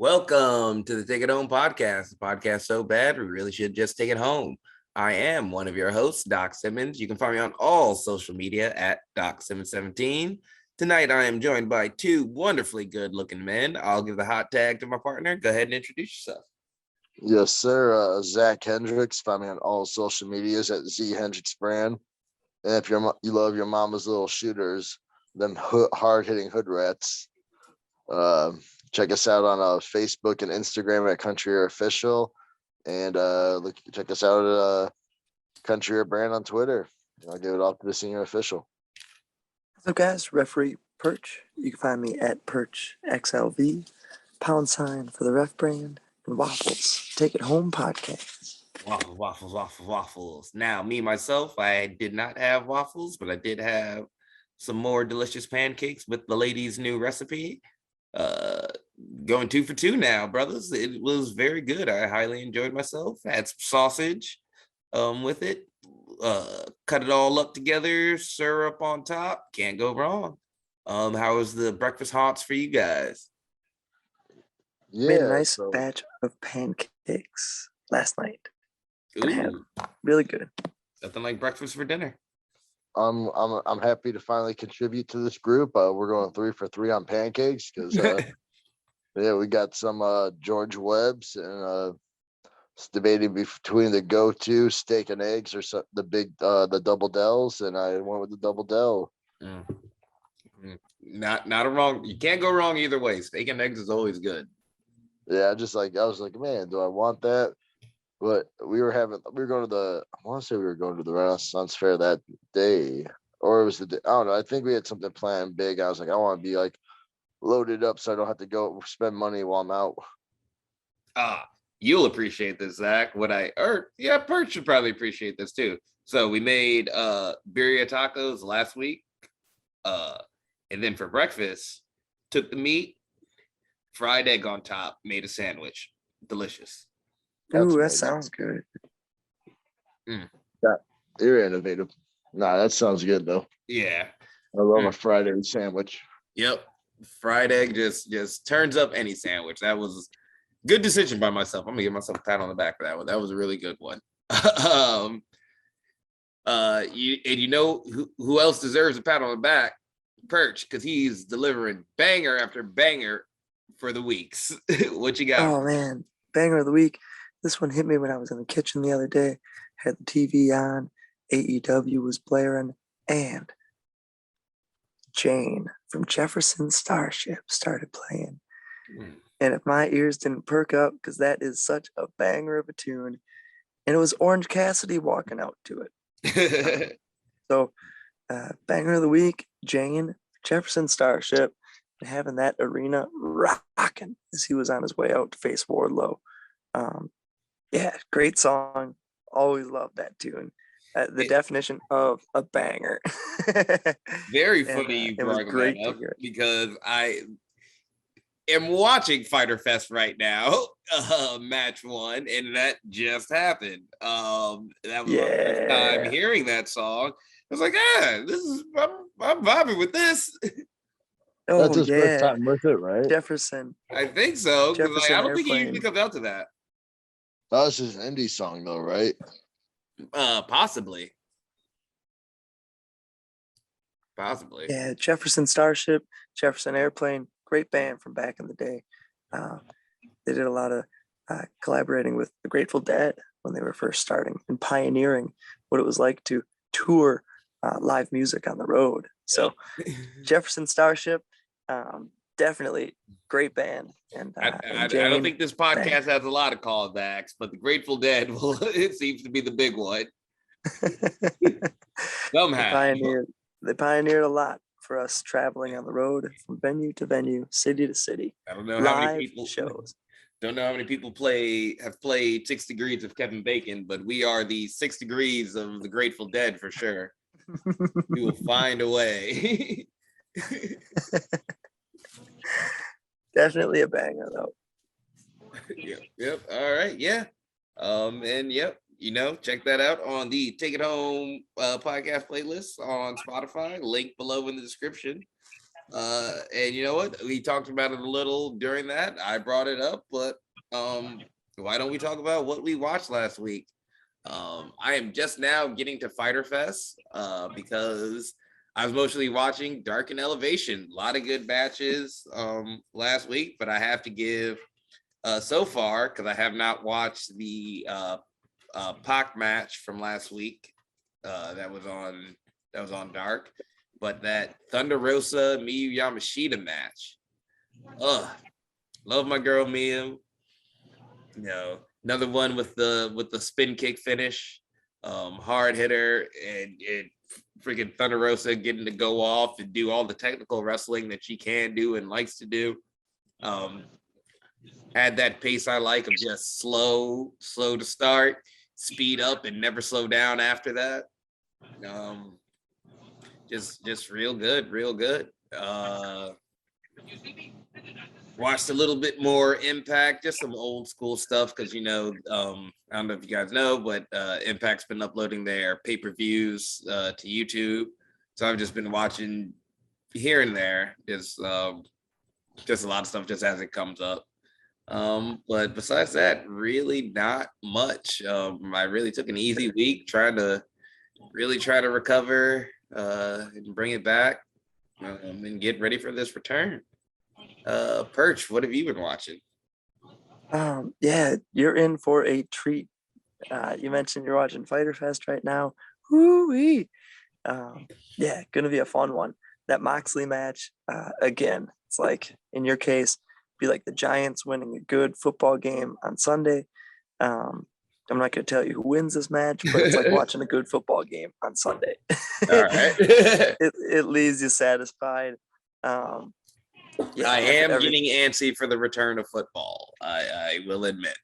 Welcome to the Take It Home podcast. The podcast so bad we really should just take it home. I am one of your hosts, Doc Simmons. You can find me on all social media at DocSimmons17. Tonight I am joined by two wonderfully good-looking men. I'll give the hot tag to my partner. Go ahead and introduce yourself. Yes, sir. Zach Hendricks. Find me on all social medias at Z Hendricks Brand. And if you love your mama's little shooters, them hard-hitting hood rats, check us out on Facebook and Instagram at Country Air Official, and check us out at Country Air Brand on Twitter. I'll give it off to the senior official. What's up, guys? Referee Perch. You can find me at Perch XLV, # for the ref brand, and Waffles. Take It Home podcast. Waffles. Now, me, myself, I did not have waffles, but I did have some more delicious pancakes with the lady's new recipe. Going 2 for 2 now, brothers. It was very good. I highly enjoyed myself. I had some sausage with it. Cut it all up together, syrup on top. Can't go wrong. How was the breakfast haunts for you guys? Yeah, made a nice batch of pancakes last night. Ooh. Really good. Nothing like breakfast for dinner. I'm happy to finally contribute to this group. We're going 3 for 3 on pancakes because yeah, we got some George Webb's and debating between the go-to steak and eggs or the double dells, and I went with the double dell. Not a wrong. You can't go wrong either way. Steak and eggs is always good. Yeah, I was like, man, do I want that? But we were going to the Renaissance Fair that day, or it was I don't know. I think we had something planned big. I was like, I want to be like loaded up so I don't have to go spend money while I'm out. You'll appreciate this, Zach. Perch should probably appreciate this too. So we made birria tacos last week. And then for breakfast, took the meat, fried egg on top, made a sandwich. Delicious. Ooh, that sounds good. Yeah, you're innovative. Nah, that sounds good though. Yeah. I love a fried egg sandwich. Yep. Fried egg just turns up any sandwich. That was a good decision by myself. I'm gonna give myself a pat on the back for that one. That was a really good one. You know who else deserves a pat on the back? Perch, because he's delivering banger after banger for the weeks. What you got? Oh man, banger of the week. This one hit me when I was in the kitchen the other day. Had the TV on, AEW was blaring, and Jane from Jefferson Starship started playing. And if my ears didn't perk up, because that is such a banger of a tune, and it was Orange Cassidy walking out to it. So, banger of the week, Jane, Jefferson Starship, and having that arena rocking as he was on his way out to face Wardlow. Yeah, great song. Always loved that tune. The definition of a banger. Very funny you brought that up because I am watching Fyter Fest right now, match 1, and that just happened. That was my first time hearing that song. I was like, I'm vibing with this. Oh, that's his first time with it, right? Jefferson. I think so. Because I don't think he usually comes out to that. That was his indie song, though, right? Possibly. Yeah, Jefferson Starship, Jefferson Airplane, great band from back in the day. They did a lot of collaborating with the Grateful Dead when they were first starting and pioneering what it was like to tour live music on the road. So Jefferson Starship, definitely great band. And I don't think this podcast has a lot of callbacks, but the Grateful Dead it seems to be the big one. Somehow they pioneered a lot for us traveling on the road from venue to venue, city to city. I don't know how many people shows. Don't know how many people have played 6 Degrees of Kevin Bacon, but we are the 6 Degrees of the Grateful Dead for sure. We will find a way. Definitely a banger though. Yep. All right. Yeah. And yep. Check that out on the Take It Home podcast playlist on Spotify. Link below in the description. And you know what? We talked about it a little during that. I brought it up, but why don't we talk about what we watched last week? I am just now getting to Fighter Fest because I was mostly watching Dark and Elevation. A lot of good matches last week, but I have to give so far, because I have not watched the Pac match from last week that was on Dark, but that Thunder Rosa Miyu Yamashita match. Love my girl Miyu. Another one with the spin kick finish, hard hitter, and freaking Thunder Rosa getting to go off and do all the technical wrestling that she can do and likes to do. Had that pace I like of just slow to start, speed up, and never slow down after that. Just real good. Watched a little bit more Impact, just some old school stuff, because I don't know if you guys know, but Impact's been uploading their pay-per-views to YouTube, so I've just been watching here and there, just a lot of stuff just as it comes up. But besides that, really not much. I really took an easy week trying to recover and bring it back and get ready for this return. Perch, what have you been watching? Yeah, you're in for a treat. You mentioned you're watching Fighter Fest right now. Woo-wee. Yeah, gonna be a fun one. That Moxley match, again, it's like in your case, be like the Giants winning a good football game on Sunday. I'm not gonna tell you who wins this match, but it's like watching a good football game on Sunday. All right. it leaves you satisfied. Yeah, I am getting antsy for the return of football. I will admit.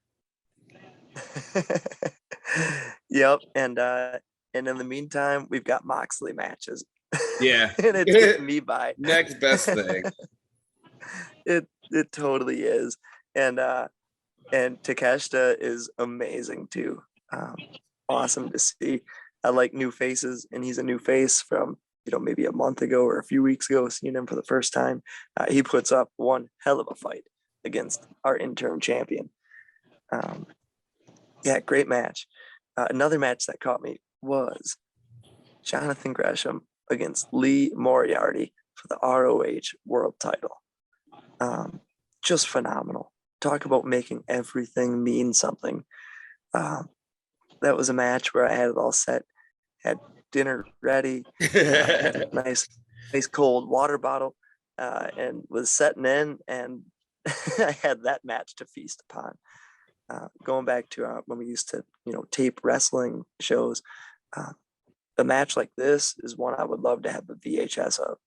Yep, and in the meantime, we've got Moxley matches. Yeah, and it's getting me by. Next best thing. It totally is, and Takeshita is amazing too. Awesome to see. I like new faces, and he's a new face from maybe a month ago or a few weeks ago, seeing him for the first time. He puts up one hell of a fight against our interim champion. Yeah, great match. Another match that caught me was Jonathan Gresham against Lee Moriarty for the ROH World Title. Just phenomenal. Talk about making everything mean something. That was a match where I had it all set, had dinner ready, had a nice cold water bottle, and was setting in, and I had that match to feast upon. Going back to when we used to, tape wrestling shows, a match like this is one I would love to have a VHS of.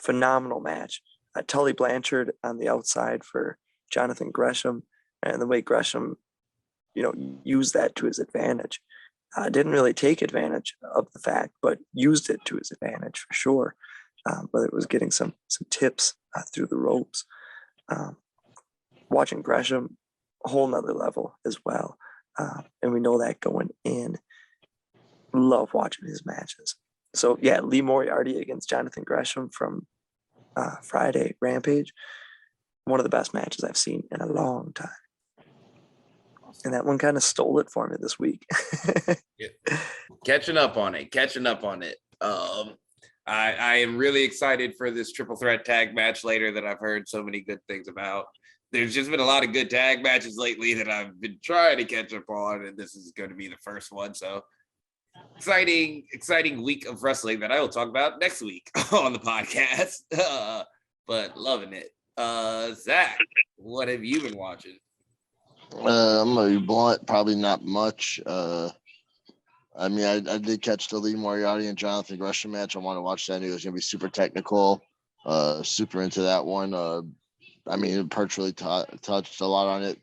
Phenomenal match. Tully Blanchard on the outside for Jonathan Gresham, and the way Gresham, used that to his advantage. Didn't really take advantage of the fact, but used it to his advantage for sure. Whether it was getting some tips through the ropes. Watching Gresham, a whole nother level as well. And we know that going in. Love watching his matches. So yeah, Lee Moriarty against Jonathan Gresham from Friday Rampage. One of the best matches I've seen in a long time. And that one kind of stole it for me this week. Yeah. Catching up on it. I am really excited for this triple threat tag match later that I've heard so many good things about. There's just been a lot of good tag matches lately that I've been trying to catch up on, and this is going to be the first one. So exciting week of wrestling that I will talk about next week on the podcast. But loving it. Zach, what have you been watching? I'm gonna be blunt, probably not much. I did catch the Lee Moriarty and Jonathan Gresham match. I want to watch that. I knew it was gonna be super technical. Super into that one. Perch really touched a lot on it.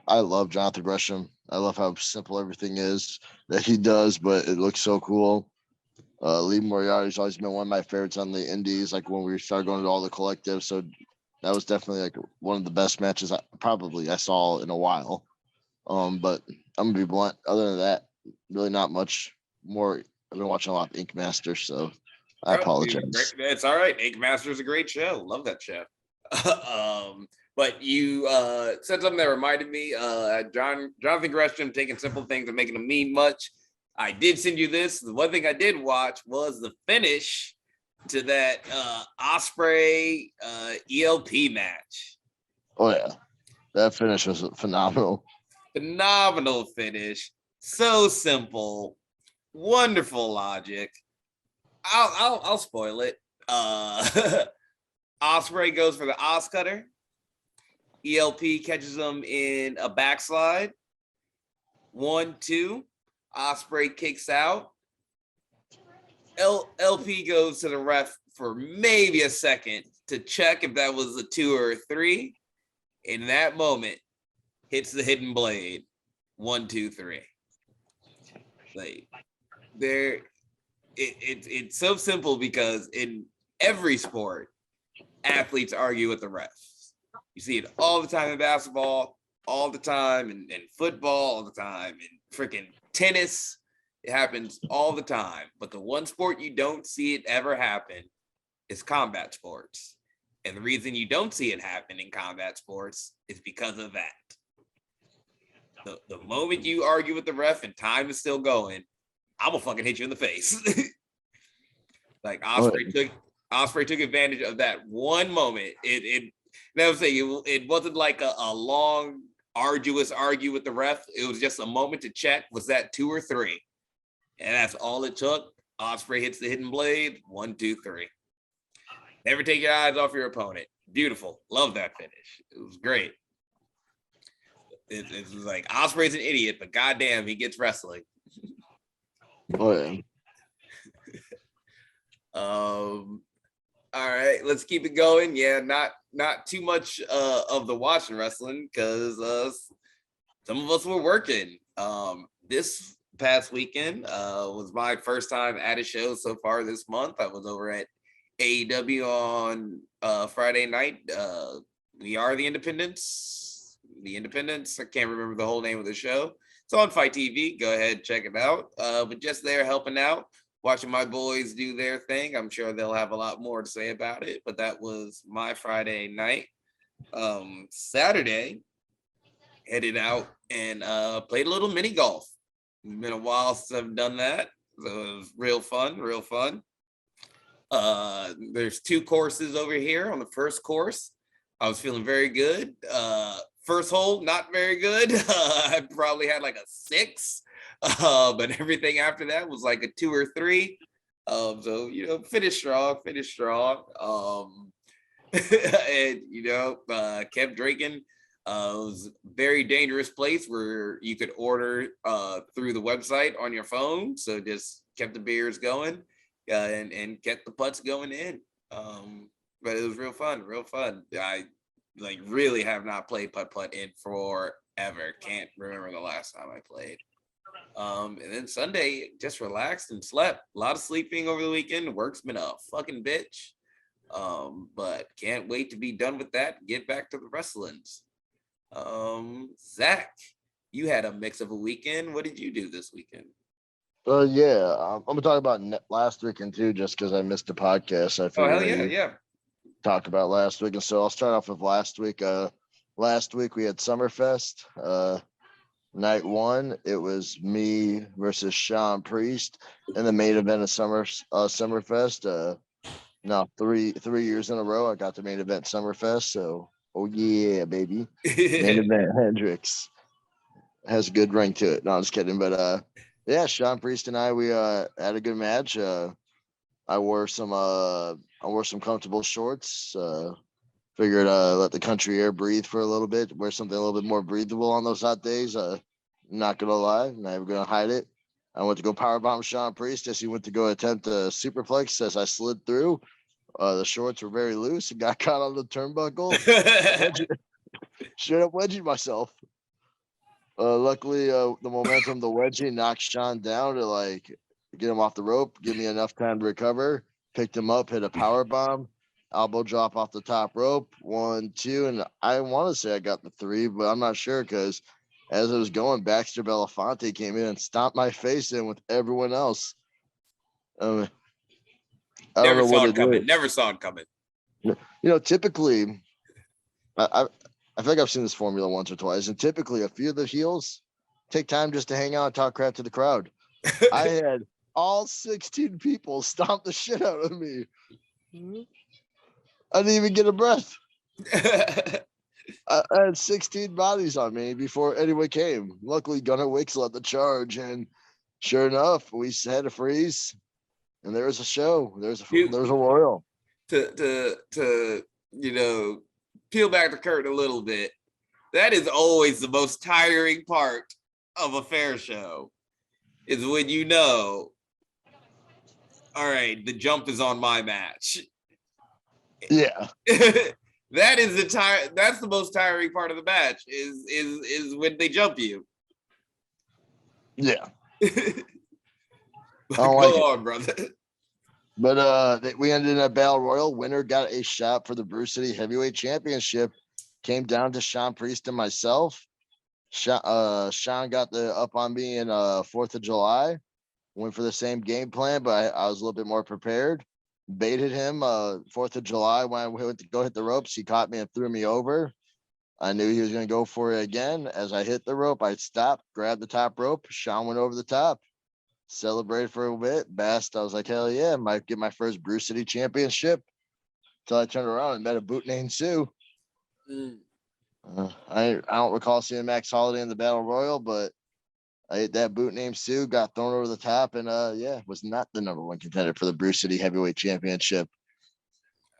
I love Jonathan Gresham. I love how simple everything is that he does, but it looks so cool. Lee Moriarty's always been one of my favorites on the indies, like when we started going to all the collectives. So that was definitely like one of the best matches I saw in a while. But I'm gonna be blunt. Other than that, really not much more. I've been watching a lot of Ink Master, so I apologize. It's all right. Ink Master is a great show. Love that show. But you said something that reminded me. Jonathan Gresham taking simple things and making them mean much. I did send you this. The one thing I did watch was the finish to that Osprey ELP match. Oh yeah, that finish was phenomenal. Phenomenal finish. So simple. Wonderful logic. I'll spoil it. Osprey goes for the Os cutter. ELP catches him in a backslide. 1-2. Osprey kicks out. LP goes to the ref for maybe a second to check if that was a 2 or a 3. In that moment, hits the hidden blade. 1, 2, 3. Like it's so simple because in every sport, athletes argue with the refs. You see it all the time in basketball, all the time in football, all the time in freaking tennis. It happens all the time. But the one sport you don't see it ever happen is combat sports. And the reason you don't see it happen in combat sports is because of that. The moment you argue with the ref and time is still going, I'm gonna fucking hit you in the face. Like Osprey took advantage of that one moment. It wasn't like a long, arduous argue with the ref. It was just a moment to check, was that 2 or 3? And that's all it took. Osprey hits the hidden blade. 1, 2, 3. Never take your eyes off your opponent. Beautiful. Love that finish. It was great. It was like Osprey's an idiot, but goddamn, he gets wrestling. Oh yeah. All right, let's keep it going. Yeah, not too much of the watching wrestling because some of us were working. This past weekend was my first time at a show so far this month. I was over at AEW on Friday night. We Are the Independents. The Independents. I can't remember the whole name of the show. It's on Fight TV. Go ahead, check it out. But just there helping out, watching my boys do their thing. I'm sure they'll have a lot more to say about it. But that was my Friday night. Saturday, headed out and played a little mini golf. It's been a while since I've done that. So it was real fun, real fun. There's 2 courses over here. On the first course, I was feeling very good. First hole, not very good. I probably had like a 6, but everything after that was like a 2 or 3. So finish strong. And kept drinking. It was a very dangerous place where you could order through the website on your phone. So just kept the beers going and kept the putts going in. But it was real fun. I really have not played putt in forever. Can't remember the last time I played. And then Sunday, just relaxed and slept. A lot of sleeping over the weekend. Work's been a fucking bitch. But can't wait to be done with that and get back to the wrestlings. Zach, you had a mix of a weekend. What did you do this weekend? Yeah, I'm gonna talk about last weekend too, just because I missed the podcast. I Oh, hell figured yeah. talk about last week, and so I'll start off with last week. Last week we had Summerfest. Night 1, it was me versus Sean Priest in the main event of Summerfest. Now 3 years in a row, I got the main event Summerfest. So, oh yeah, baby, main event Hendrix has a good ring to it. No, I'm just kidding, but yeah, Sean Priest and we had a good match. I wore some comfortable shorts. Figured let the country air breathe for a little bit, wear something a little bit more breathable on those hot days. Not gonna lie, not gonna hide it. I went to go powerbomb Sean Priest as he went to go attempt a superplex. As I slid through, the shorts were very loose and got caught on the turnbuckle. Straight up wedging myself. Luckily, the momentum, the wedging knocked Sean down to get him off the rope, give me enough time to recover. Picked him up, hit a power bomb, elbow drop off the top rope, 1, 2, and I want to say I got the 3, but I'm not sure because as I was going, Baxter Belafonte came in and stomped my face in with everyone else. I don't Never know saw what it it coming. is. Never saw it coming. Typically, I feel like I've seen this formula once or twice, and typically a few of the heels take time just to hang out and talk crap to the crowd. I had all 16 people stomp the shit out of me. I didn't even get a breath. I had 16 bodies on me before anyone came. Luckily, Gunnar Wicks led the charge, and sure enough, we had a freeze, and there was a show. There was a royal. To peel back the curtain a little bit. That is always the most tiring part of a fair show, is when all right, the jump is on my match. Yeah. That's the most tiring part of the match is when they jump you. Yeah. Go on, brother. But we ended in a battle royal. Winner got a shot for the Brew City Heavyweight Championship. Came down to Sean Priest and myself. Sean got the up on me in 4th of July. Went for the same game plan, but I was a little bit more prepared. Baited him 4th of July when I went to go hit the ropes. He caught me and threw me over. I knew he was going to go for it again. As I hit the rope, I stopped, grabbed the top rope. Sean went over the top. Celebrated for a bit. Best. I was like, hell yeah, might get my first Brew City Championship. Until I turned around and met a boot named Sue. I don't recall seeing Max Holiday in the Battle Royal, but I hit that boot named Sue, got thrown over the top, and was not the number 1 contender for the Brew City Heavyweight Championship.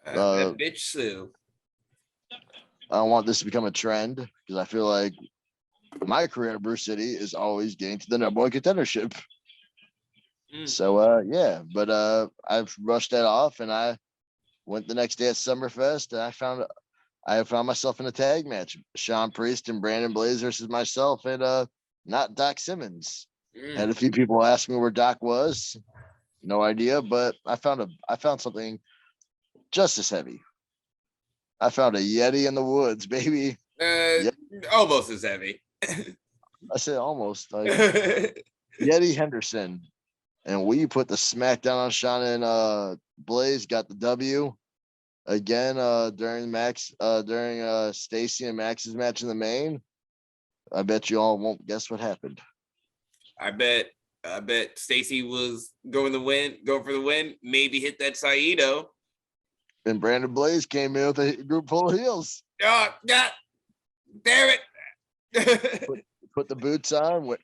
That bitch Sue. I don't want this to become a trend because I feel like my career at Brew City is always getting to the number 1 contendership. So I've rushed that off, and I went the next day at Summerfest, and I found myself in a tag match: Sean Priest and Brandon Blaze versus myself, and not Doc Simmons. Had a few people ask me where Doc was. No idea, but I found something just as heavy. I found a Yeti in the woods, baby. Almost as heavy. I said almost, like Yeti Henderson. And we put the smackdown on Sean and Blaze, got the W again during Stacy and Max's match in the main. I bet you all won't guess what happened. I bet Stacy was going for the win, maybe hit that Saito. And Brandon Blaze came in with a group full of heels. Oh, God damn it. Put the boots on,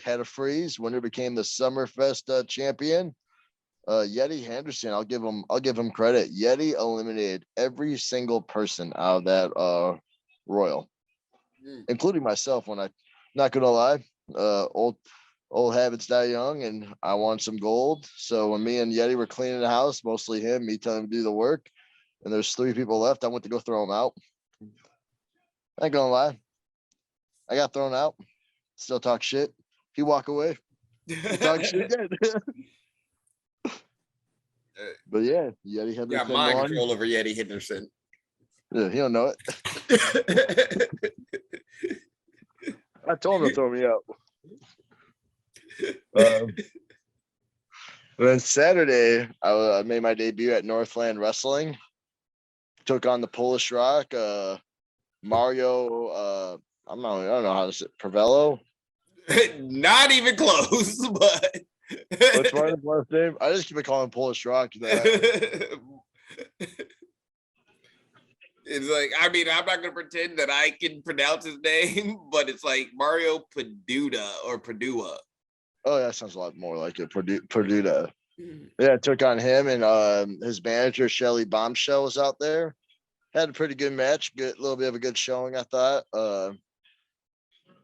had a freeze. Winner became the Summerfest champion. Yeti Henderson, I'll give him credit. Yeti eliminated every single person out of that royal, including myself. When not gonna lie, old habits die young, and I want some gold. So when me and Yeti were cleaning the house, mostly him, me telling him to do the work, and there's 3 people left, I went to go throw them out. I ain't gonna lie, I got thrown out. Still talk shit. He walk away. He talk shit again. But yeah, Yeti had got mind control over Yeti Henderson. Yeah, he don't know it. I told him to throw me out. Then Saturday, I made my debut at Northland Wrestling. Took on the Polish Rock, Mario. I don't know how to say it, Pravello. Not even close, but what's my last name? I just keep calling him Polish Rock. It's like, I mean, I'm not gonna pretend that I can pronounce his name, but it's like Mario Paduda or Padua. Oh, that sounds a lot more like it. Paduda. Yeah, I took on him, and his manager Shelly Bombshell was out there. Had a pretty good match, a little bit of a good showing, I thought.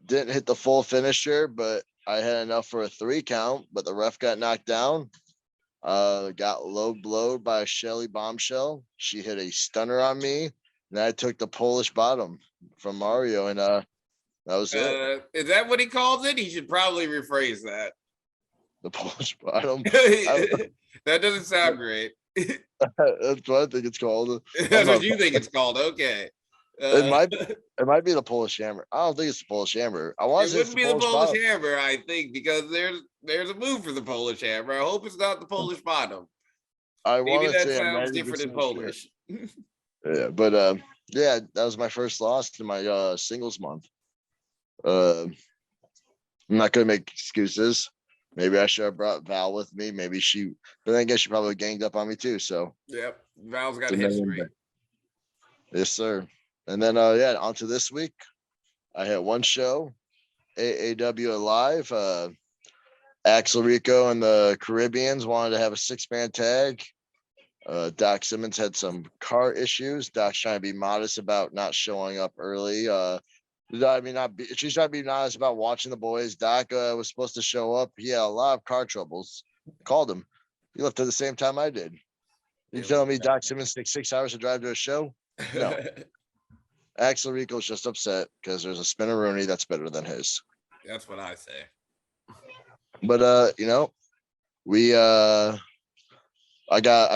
Didn't hit the full finisher, but I had enough for a 3 count, but the ref got knocked down. Got low blowed by Shelly Bombshell. She hit a stunner on me, and I took the Polish bottom from Mario, and that was it. Is that what he calls it? He should probably rephrase that. The Polish bottom. That doesn't sound great. That's what I think it's called. That's what you think it's called. Okay. It might be the Polish Hammer. I don't think it's the Polish Hammer. I want to say it wouldn't be the Polish Hammer, I think, because there's a move for the Polish Hammer. I hope it's not the Polish bottom. I Maybe want to that say I'm sounds different in 90% sure. Polish. Yeah, but yeah, that was my first loss in my singles month. I'm not gonna make excuses. Maybe I should have brought Val with me. Maybe she, but then I guess she probably ganged up on me too. So Yep, Val's got a And then- history. yes, sir. And then yeah, on to this week. I had one show, AAW Live. Axel Rico and the Caribbeans wanted to have a 6-man tag. Doc Simmons had some car issues. Doc's trying to be modest about not showing up early. She's trying to be honest about watching the boys. Doc was supposed to show up. He had a lot of car troubles. Called him. He left at the same time I did. You telling me Doc Simmons takes 6 hours to drive to a show? No. Axel Rico's just upset because there's a spinneroonie that's better than his. That's what I say. But I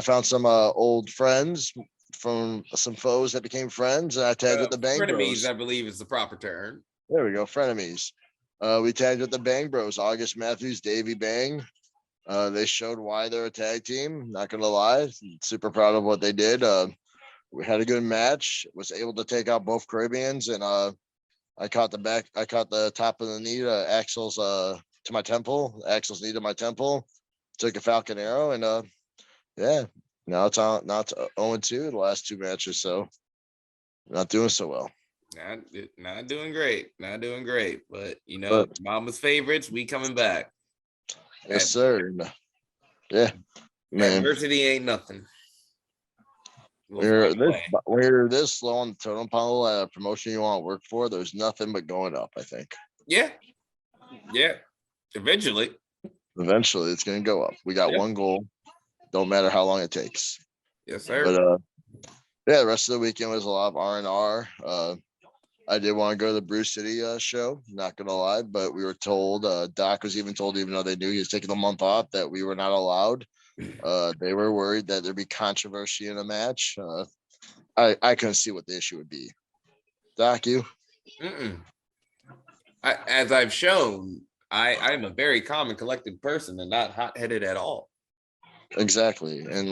found some old friends from some foes that became friends, and I tagged with the Bang frenemies, Bros. I believe is the proper term. There we go, frenemies. We tagged with the Bang Bros, August Matthews, Davey Bang. They showed why they're a tag team. Not gonna lie, super proud of what they did. We had a good match. Was able to take out both Caribbeans, and I caught the top of the knee to Axel's to my temple. Axel's knee to my temple. Took a Falcon Arrow, and yeah. Now it's 0-2 the last 2 matches, so not doing so well. Not doing great. Not doing great. But mama's favorites, we coming back. Yes, sir. Yeah. Man. Adversity ain't nothing. When you're this low on the totem pole at a promotion you want to work for, there's nothing but going up, I think. Yeah. Eventually it's gonna go up. We got one goal. Don't matter how long it takes. Yes, sir. But yeah, the rest of the weekend was a lot of R&R. I did want to go to the Bruce City show, not gonna lie, but we were told, Doc was even told, even though they knew he was taking the month off, that we were not allowed. They were worried that there'd be controversy in a match. I couldn't see what the issue would be. Doc, you? As I've shown, I'm a very calm and collected person and not hot-headed at all. Exactly. And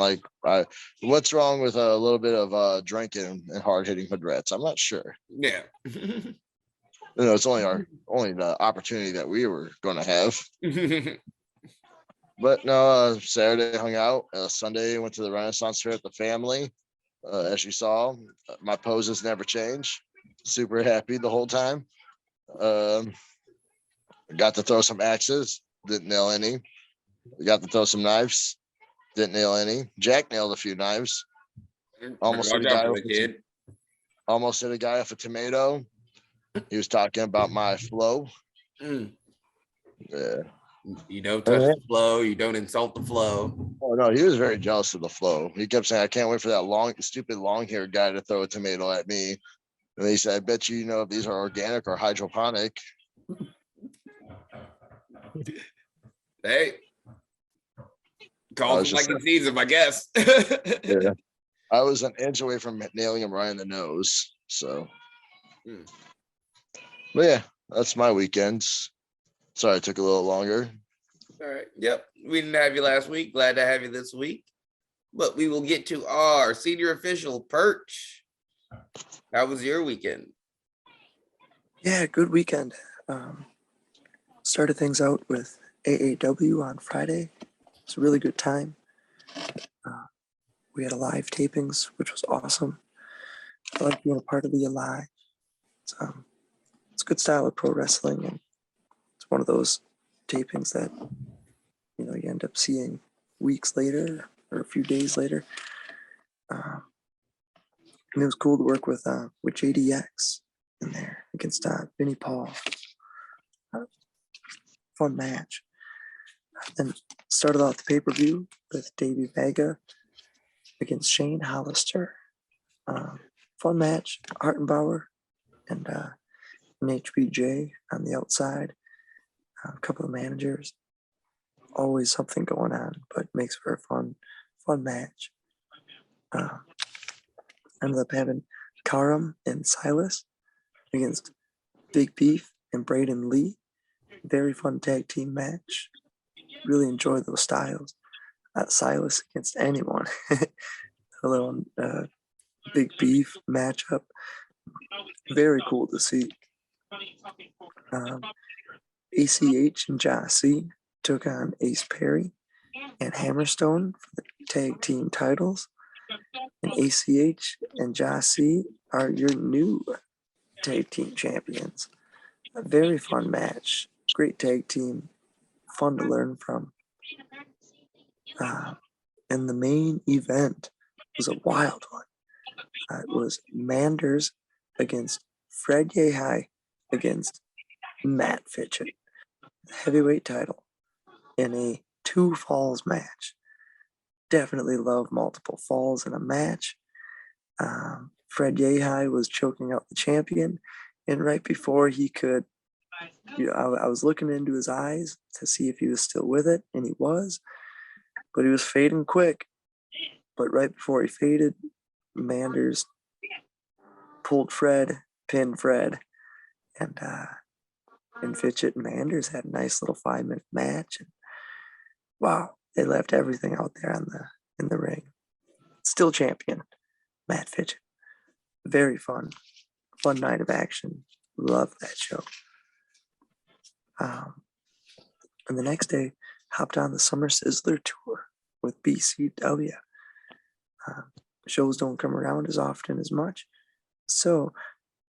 what's wrong with a little bit of drinking and hard-hitting hood rats? I'm not sure. Yeah. It's only the opportunity that we were going to have. But no, Saturday hung out. Sunday went to the Renaissance Fair with the family. As you saw, my poses never change. Super happy the whole time. Got to throw some axes. Didn't nail any. Got to throw some knives. Didn't nail any. Jack nailed a few knives. Almost hit a guy off a tomato. He was talking about my flow. Yeah. You don't touch the flow. You don't insult the flow. Oh no, he was very jealous of the flow. He kept saying, "I can't wait for that stupid long-haired guy to throw a tomato at me." And he said, "I bet you know if these are organic or hydroponic." Hey, calls like it sees him, I guess. Yeah. I was an inch away from nailing him right in the nose. So, but yeah, that's my weekends. Sorry, it took a little longer. All right. Yep. We didn't have you last week. Glad to have you this week. But we will get to our senior official, Perch. How was your weekend? Yeah, good weekend. Started things out with AAW on Friday. It's a really good time. We had a live tapings, which was awesome. I like being a part of the Alive. It's a good style of pro wrestling, and it's one of those tapings that you end up seeing weeks later or a few days later. And it was cool to work with JDX in there against Vinnie Paul. Fun match. Then started off the pay-per-view with Davey Vega against Shane Hollister. Fun match. Hartenbauer and an HBJ on the outside. A couple of managers. Always something going on, but makes for a fun match. Ended up having Karam and Silas against Big Beef and Braden Lee. Very fun tag team match. Really enjoyed those styles. Silas against anyone. A little big beef matchup. Very cool to see. ACH and Jossie took on Ace Perry and Hammerstone for the tag team titles. And ACH and Jossie are your new tag team champions. A very fun match. Great tag team. Fun to learn from. And the main event was a wild one. It was Manders against Fred Yehai against Matt Fitchett. The heavyweight title in a 2 falls match. Definitely love multiple falls in a match. Fred Yehai was choking out the champion, and right before he could, I was looking into his eyes to see if he was still with it, and he was, but he was fading quick. But right before he faded, Manders pulled Fred, pinned Fred, and Fitchett and Manders had a nice little 5-minute match. And wow, they left everything out there in the ring. Still champion, Matt Fitchett. Very fun night of action. Love that show. And the next day, hopped on the Summer Sizzler tour with BCW. Shows don't come around as often as much, so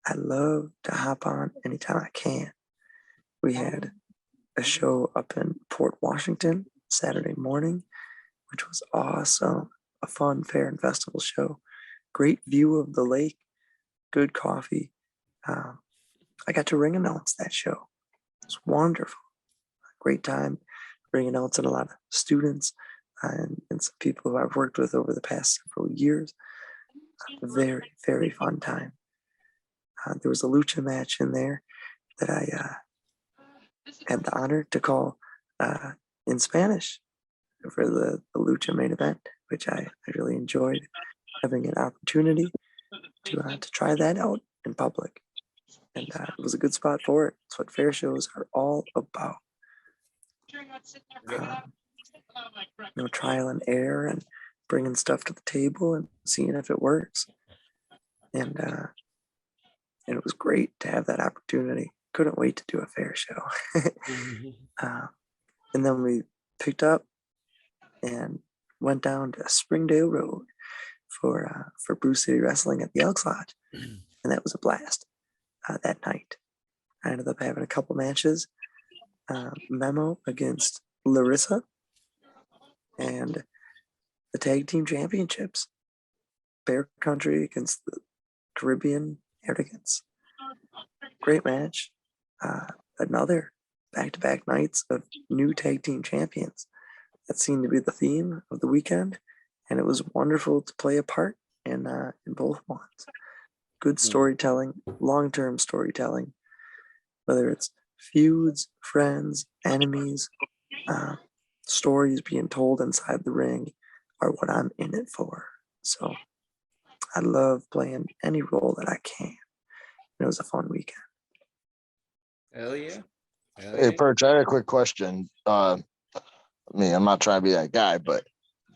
I love to hop on anytime I can. We had a show up in Port Washington Saturday morning, which was awesome. A fun fair and festival show. Great view of the lake, good coffee. I got to ring announce that show. It was wonderful. Great time ring announcing a lot of students and some people who I've worked with over the past several years. Very, very fun time. There was a lucha match in there that I had the honor to call in Spanish for the lucha main event, which I really enjoyed having an opportunity to try that out in public. And it was a good spot for it. It's what fair shows are all about. Trial and error and bringing stuff to the table and seeing if it works. And it was great to have that opportunity. Couldn't wait to do a fair show. And then we picked up and went down to Springdale Road for Bruce City Wrestling at the Elks Lodge. And that was a blast that night. I ended up having a couple matches. Memo against Larissa and the tag team championships. Bear Country against the Caribbean Arrogance. Great match. Another back-to-back nights of new tag team champions. That seemed to be the theme of the weekend, and it was wonderful to play a part in both ones. Good storytelling, long-term storytelling, whether it's feuds, friends, enemies, stories being told inside the ring are what I'm in it for. So I love playing any role that I can. It was a fun weekend. Hell yeah. Hey, Perch, I had a quick question. I'm not trying to be that guy, but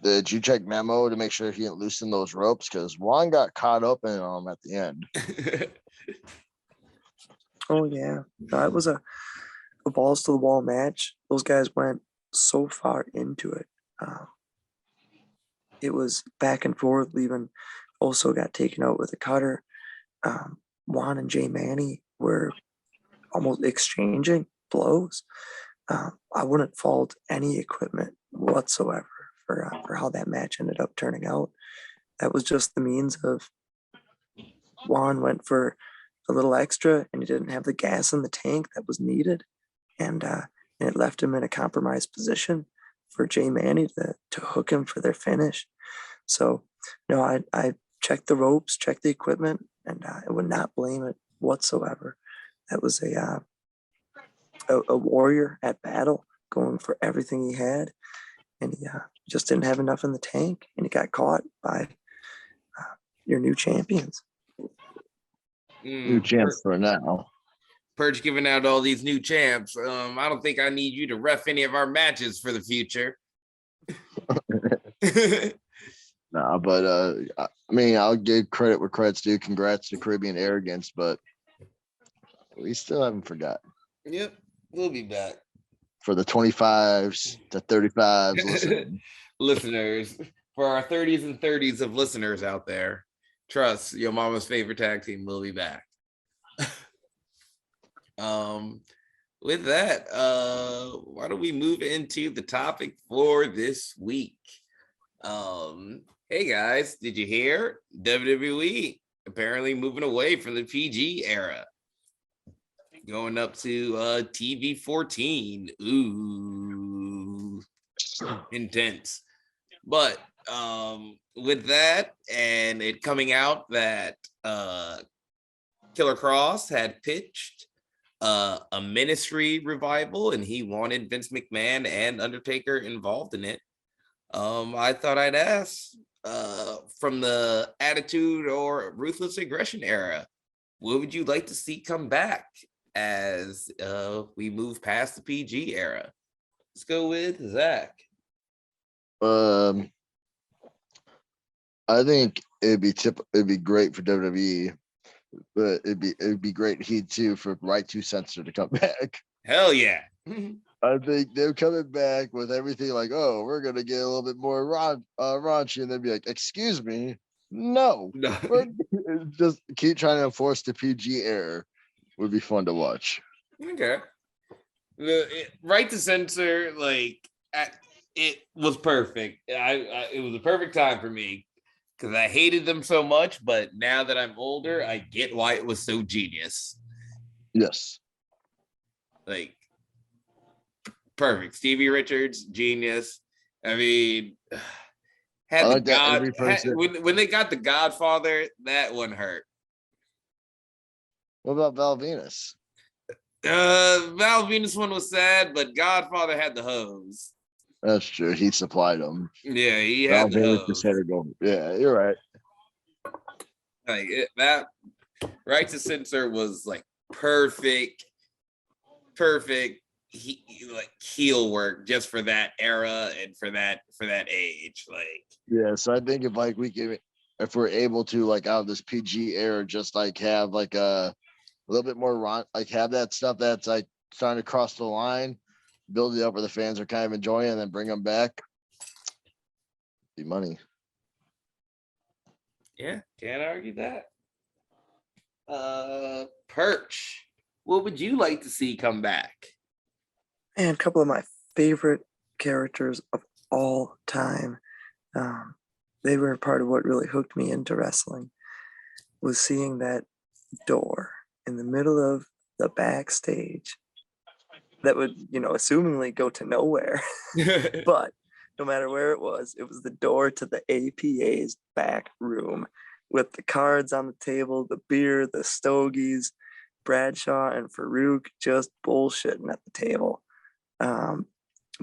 did you check Memo to make sure he didn't loosen those ropes? Because Juan got caught up in them at the end. Oh, yeah. No, it was a balls to the wall match. Those guys went so far into it. It was back and forth. Leaving also got taken out with a cutter. Juan and Jay Manny were almost exchanging blows. I wouldn't fault any equipment whatsoever for how that match ended up turning out. That was just the means of Juan went for a little extra and he didn't have the gas in the tank that was needed. And it left him in a compromised position for Jay Manny to hook him for their finish. So, no, I checked the ropes, checked the equipment, and I would not blame it whatsoever. That was a warrior at battle going for everything he had, and he just didn't have enough in the tank, and he got caught by your new champions. New champs for now. Perch giving out all these new champs. I don't think I need you to ref any of our matches for the future. Nah, but I mean, I'll give credit where credit's due. Congrats to Caribbean Arrogance, but we still haven't forgotten. Yep, we'll be back. For the 25s to 35s listening. Listeners, for our 30s and 30s of listeners out there, trust your mama's favorite tag team will be back. With that, why don't we move into the topic for this week? Hey guys, did you hear WWE apparently moving away from the PG era, going up to TV 14? Ooh, intense. But with that, and it coming out that Killer Cross had pitched a ministry revival, and he wanted Vince McMahon and Undertaker involved in it. I thought I'd ask, from the Attitude or Ruthless Aggression era, what would you like to see come back as we move past the PG era? Let's go with Zach. I think it'd be great for WWE, but it'd be great heat too for Right to Censor to come back. Hell yeah. I think they're coming back with everything like, oh, we're gonna get a little bit more raunchy, and then be like, excuse me, no, we're just keep trying to enforce the PG era. Would be fun to watch. Okay. Right to Censor, like, it was perfect. It was a perfect time for me because I hated them so much, but now that I'm older, I get why it was so genius. Yes. Like, perfect. Stevie Richards, genius. I mean, had the God when they got the Godfather, that one hurt. What about Val Venus? Val Venus one was sad, but Godfather had the hose. That's true. He supplied them. Yeah, he had the hose. Just had to go. Yeah, you're right. Like that Right to Censor was like perfect heel work just for that era and for that age. Like, yeah, so I think if we're able to, like, out of this PG era, just like have like a little bit more like have that stuff that's like trying to cross the line, build it up where the fans are kind of enjoying, and then bring them back. Be money. Yeah, can't argue that. Perch, what would you like to see come back? And a couple of my favorite characters of all time. They were part of what really hooked me into wrestling, was seeing that door in the middle of the backstage that would, assumingly go to nowhere. But no matter where it was the door to the APA's back room with the cards on the table, the beer, the stogies, Bradshaw and Farouk just bullshitting at the table.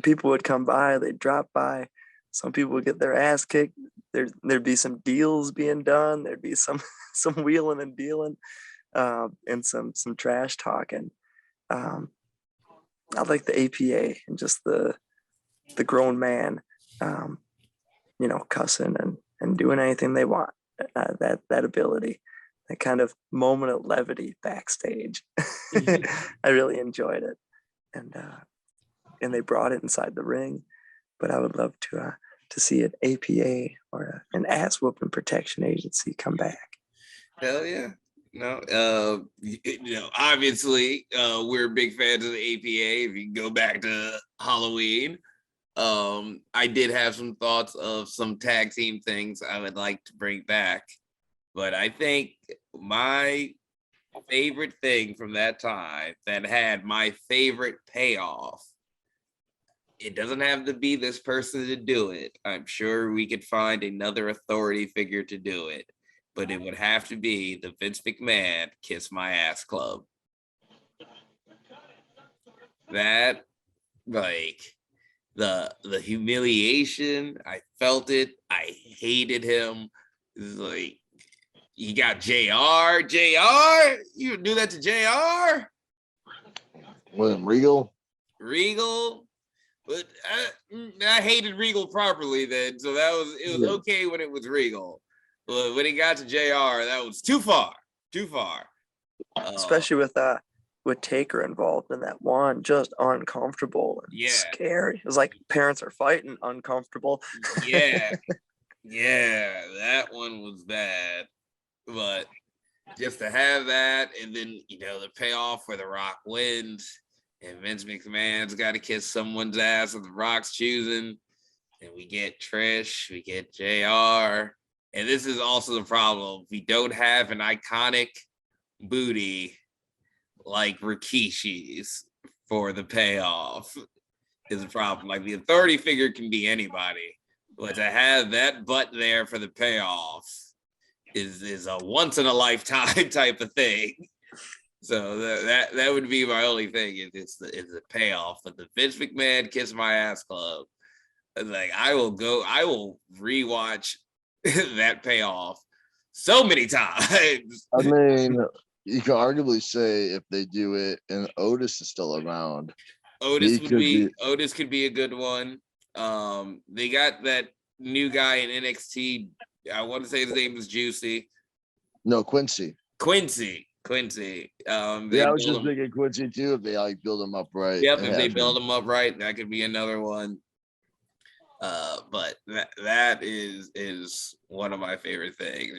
People would come by, they'd drop by. Some people would get their ass kicked. There'd be some deals being done. There'd be some wheeling and dealing, and some trash talking. I like the APA and just the grown man, cussing and doing anything they want. That ability, that kind of moment of levity backstage. I really enjoyed it, and they brought it inside the ring. But I would love to see an APA or an ass whooping protection agency come back. Hell yeah. No, obviously, we're big fans of the APA. If you go back to Halloween, I did have some thoughts of some tag team things I would like to bring back, but I think my favorite thing from that time that had my favorite payoff, it doesn't have to be this person to do it. I'm sure we could find another authority figure to do it, but it would have to be the Vince McMahon Kiss My Ass Club. That, like, the humiliation, I felt it. I hated him. Like, you got JR, you do that to JR. William Regal. But I hated Regal properly then, so it was okay when it was Regal. But when it got to JR, that was too far. Especially with Taker involved in that one, just uncomfortable and scary. It was like parents are fighting, uncomfortable. Yeah, that one was bad. But just to have that, and then the payoff where The Rock wins, and Vince McMahon's got to kiss someone's ass with The Rock's choosing, and we get Trish, we get JR, and this is also the problem. We don't have an iconic booty like Rikishi's for the payoff. Is a problem. Like the authority figure can be anybody, but to have that butt there for the payoff is a once in a lifetime type of thing. So that would be my only thing. It's the payoff. But the Vince McMahon Kiss My Ass Club, like I will rewatch that payoff so many times. I mean, you can arguably say if they do it and Otis is still around, Otis could be a good one. They got that new guy in NXT. I want to say his name is Juicy. No, Quincy. Quincy. I was just thinking Quincy too. If they build him up right. Yep, if they build him up right, that could be another one. But that is one of my favorite things,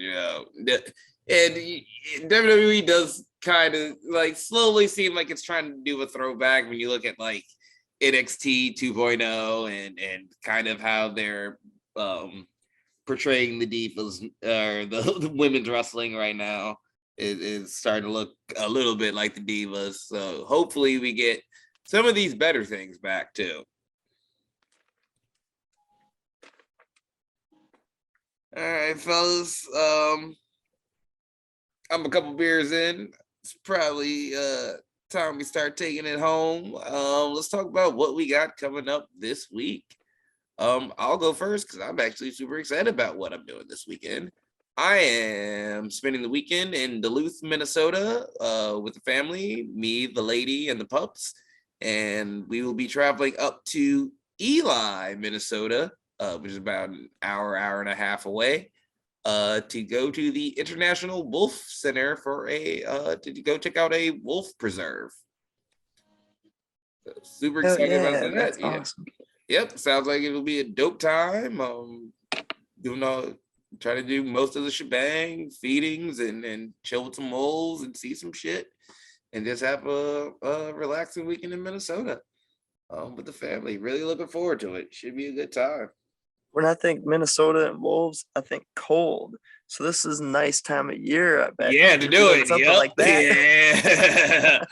And WWE does kind of like slowly seem like it's trying to do a throwback when you look at like NXT 2.0 and kind of how they're portraying the divas or the women's wrestling right now. Is starting to look a little bit like the divas. So hopefully we get some of these better things back too. All right, fellas. I'm a couple beers in. It's probably time we start taking it home. Let's talk about what we got coming up this week. I'll go first because I'm actually super excited about what I'm doing this weekend. I am spending the weekend in Duluth, Minnesota, with the family, me, the lady, and the pups. And we will be traveling up to Ely, Minnesota, which is about an hour and a half away, to go to the International Wolf Center for to go check out a wolf preserve. So super excited about that. That's awesome. Yep, sounds like it'll be a dope time. Try to do most of the shebang, feedings, and chill with some moles and see some shit, and just have a relaxing weekend in Minnesota with the family. Really looking forward to it. Should be a good time. When I think Minnesota and wolves, I think cold. So this is a nice time of year, I bet. Yeah, to do it. Something like that.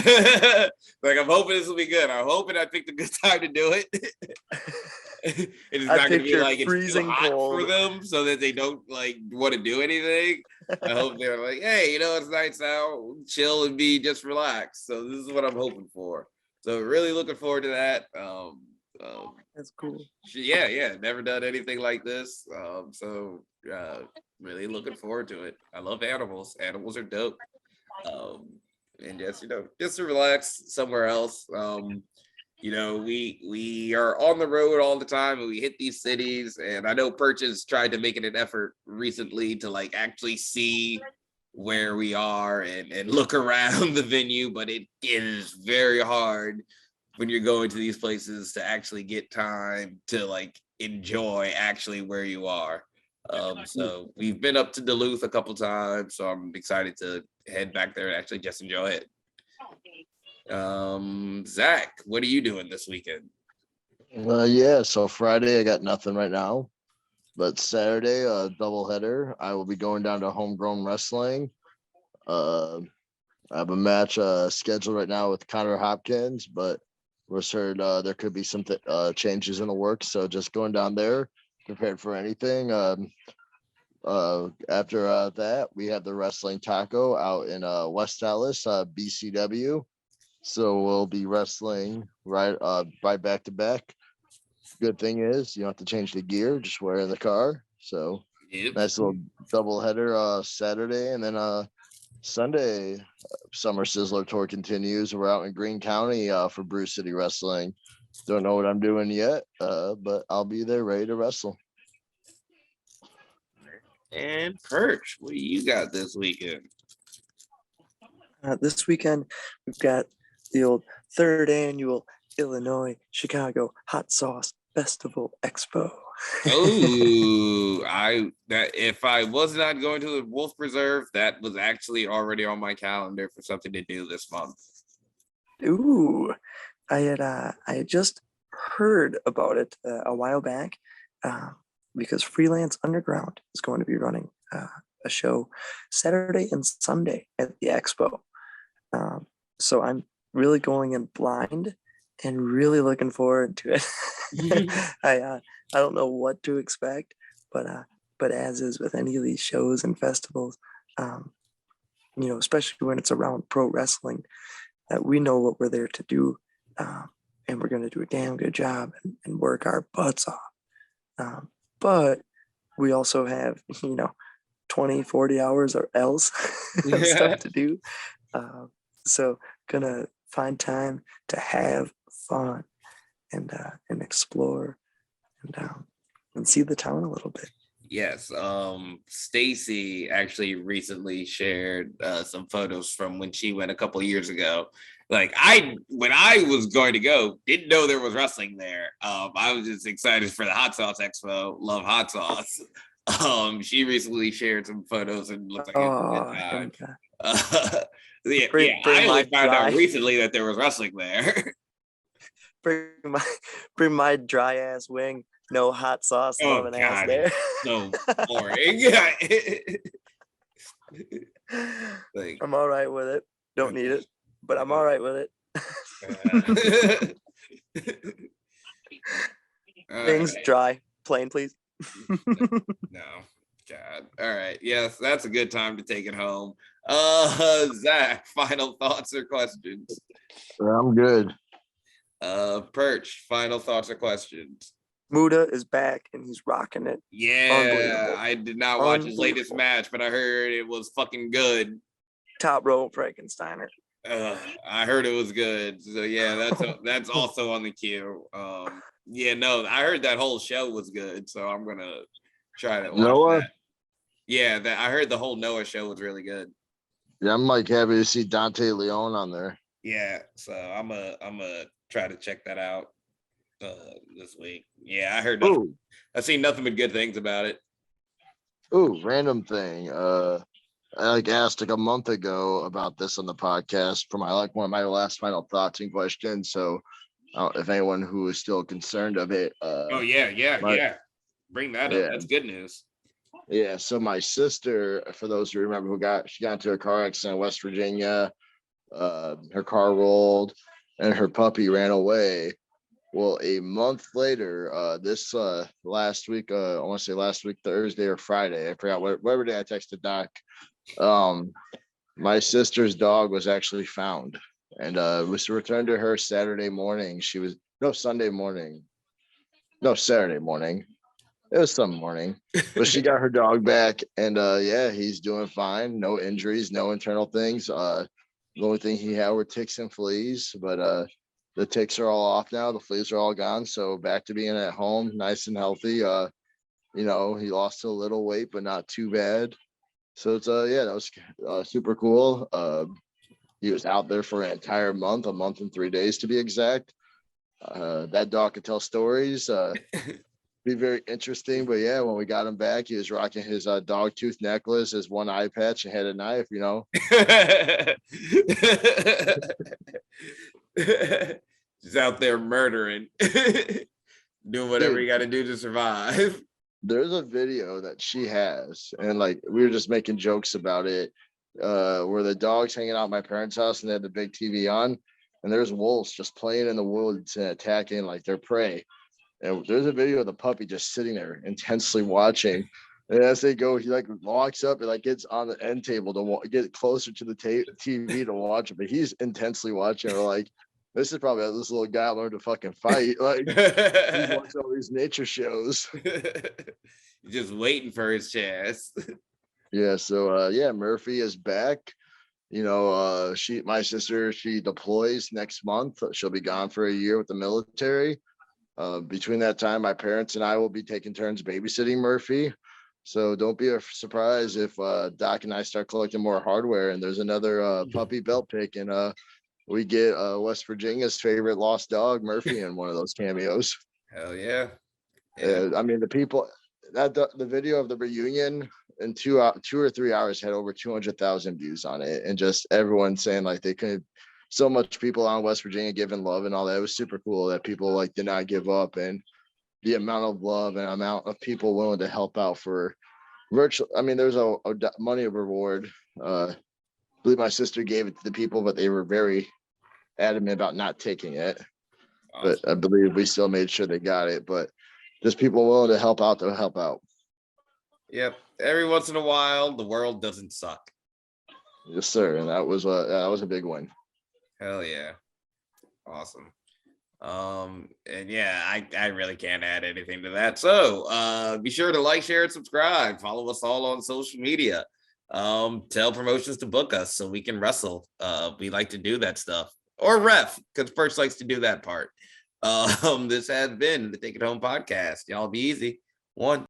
Yeah. Like I'm hoping this will be good. I'm hoping I picked a good time to do it. It's not going to be like it's freezing hot cold for them, so that they don't like want to do anything. I hope they're like, hey, it's nice out, chill and be just relaxed. So this is what I'm hoping for. So really looking forward to that. That's cool. Yeah. Never done anything like this. So really looking forward to it. I love animals. Animals are dope. And just to relax somewhere else. We are on the road all the time and we hit these cities, and I know Perch has tried to make it an effort recently to like actually see where we are and look around the venue, but it is very hard when you're going to these places to actually get time to like enjoy actually where you are. So we've been up to Duluth a couple times, so I'm excited to head back there and actually just enjoy it. Zach, what are you doing this weekend? So Friday I got nothing right now, but Saturday a doubleheader. I will be going down to Homegrown Wrestling. I have a match scheduled right now with Connor Hopkins, but we're heard there could be some changes in the works, so just going down there prepared for anything. After that we have the Wrestling Taco out in West Dallas, BCW. So we'll be wrestling right back to back. Good thing is you don't have to change the gear, just wear in the car. So nice little double header Saturday, and then Sunday Summer Sizzler tour continues. We're out in Greene County for Brew City Wrestling. Don't know what I'm doing yet, but I'll be there ready to wrestle. And Perch, what do you got this weekend? This weekend, we've got the old 3rd annual Illinois Chicago Hot Sauce Festival Expo. Oh, if I was not going to the Wolf Preserve, that was actually already on my calendar for something to do this month. Ooh, I had just heard about it a while back because Freelance Underground is going to be running a show Saturday and Sunday at the expo. So I'm really going in blind and really looking forward to it. I don't know what to expect, but as is with any of these shows and festivals, especially when it's around pro wrestling, that we know what we're there to do, and we're going to do a damn good job and work our butts off. But we also have 20, 40 hours or else stuff to do. So gonna find time to have fun and explore and see the town a little bit. Yes. Stacy actually recently shared some photos from when she went a couple of years ago. Like when I was going to go, didn't know there was wrestling there. I was just excited for the Hot Sauce Expo. Love hot sauce. She recently shared some photos and looked like a good time. I only found out recently that there was wrestling there. bring my dry ass wing, no hot sauce, loving ass there. So boring. I'm all right with it. Don't need it, but I'm all right with it. Things dry, plain, please. No. God. All right. Yes, that's a good time to take it home. Zach, final thoughts or questions? I'm good. Perch, final thoughts or questions? Muda is back and he's rocking it. Yeah, I did not watch his latest match, but I heard it was fucking good. Top rope Frankensteiner. I heard it was good. So yeah, that's also on the queue. I heard that whole show was good, so I'm gonna try to watch that. Yeah, I heard the whole Noah show was really good. Yeah, I'm happy to see Dante Leon on there. Yeah, so I'm a try to check that out this week. Yeah, I heard nothing. I've seen nothing but good things about it. Ooh, random thing. I asked a month ago about this on the podcast for one of my last final thoughts and questions. So if anyone who is still concerned of it. Yeah. Bring that up. That's good news. Yeah, so my sister, for those who remember, she got into a car accident in West Virginia. Her car rolled and her puppy ran away. Well, a month later, last week, I want to say last week, Thursday or Friday, I forgot whatever day I texted Doc. My sister's dog was actually found and was returned to her Saturday morning. Saturday morning. It was some morning, but she got her dog back and he's doing fine. No injuries, no internal things. The only thing he had were ticks and fleas, but the ticks are all off now. The fleas are all gone. So back to being at home, nice and healthy. He lost a little weight, but not too bad. So it's that was super cool. He was out there for an entire month, a month and 3 days to be exact. That dog could tell stories. Be very interesting, but yeah, when we got him back, he was rocking his dog tooth necklace, his one eye patch, and had a knife. Just out there murdering, doing whatever you got to do to survive. There's a video that she has, and we were just making jokes about it, where the dog's hanging out at my parents' house, and they had the big TV on, and there's wolves just playing in the woods and attacking their prey. And there's a video of the puppy just sitting there intensely watching. And as they go, he walks up and gets on the end table to get closer to the TV to watch it. But he's intensely watching. We're this is probably how this little guy learned to fucking fight. He's watching all these nature shows. Just waiting for his chance. Yeah. So Murphy is back. My sister, she deploys next month. She'll be gone for a year with the military. Between that time, my parents and I will be taking turns babysitting Murphy. So don't be surprised if Doc and I start collecting more hardware and there's another puppy belt pick and we get West Virginia's favorite lost dog, Murphy, in one of those cameos. Hell yeah. Yeah. I mean, the video of the reunion in 2 or 3 hours had over 200,000 views on it, and just everyone saying like they could. So much people on West Virginia giving love and all that. It was super cool that people like did not give up, and the amount of love and amount of people willing to help out for virtual. I mean, there's a money reward. I believe my sister gave it to the people, but they were very adamant about not taking it. Awesome. But I believe we still made sure they got it. But just people willing to help out, Yep. Every once in a while, the world doesn't suck. Yes, sir. And that was a big win. Hell yeah. Awesome. And yeah, I really can't add anything to that. So be sure to like, share, and subscribe. Follow us all on social media. Tell promotions to book us so we can wrestle. We like to do that stuff. Or ref, because Perch likes to do that part. This has been the Take It Home podcast. Y'all be easy. 1.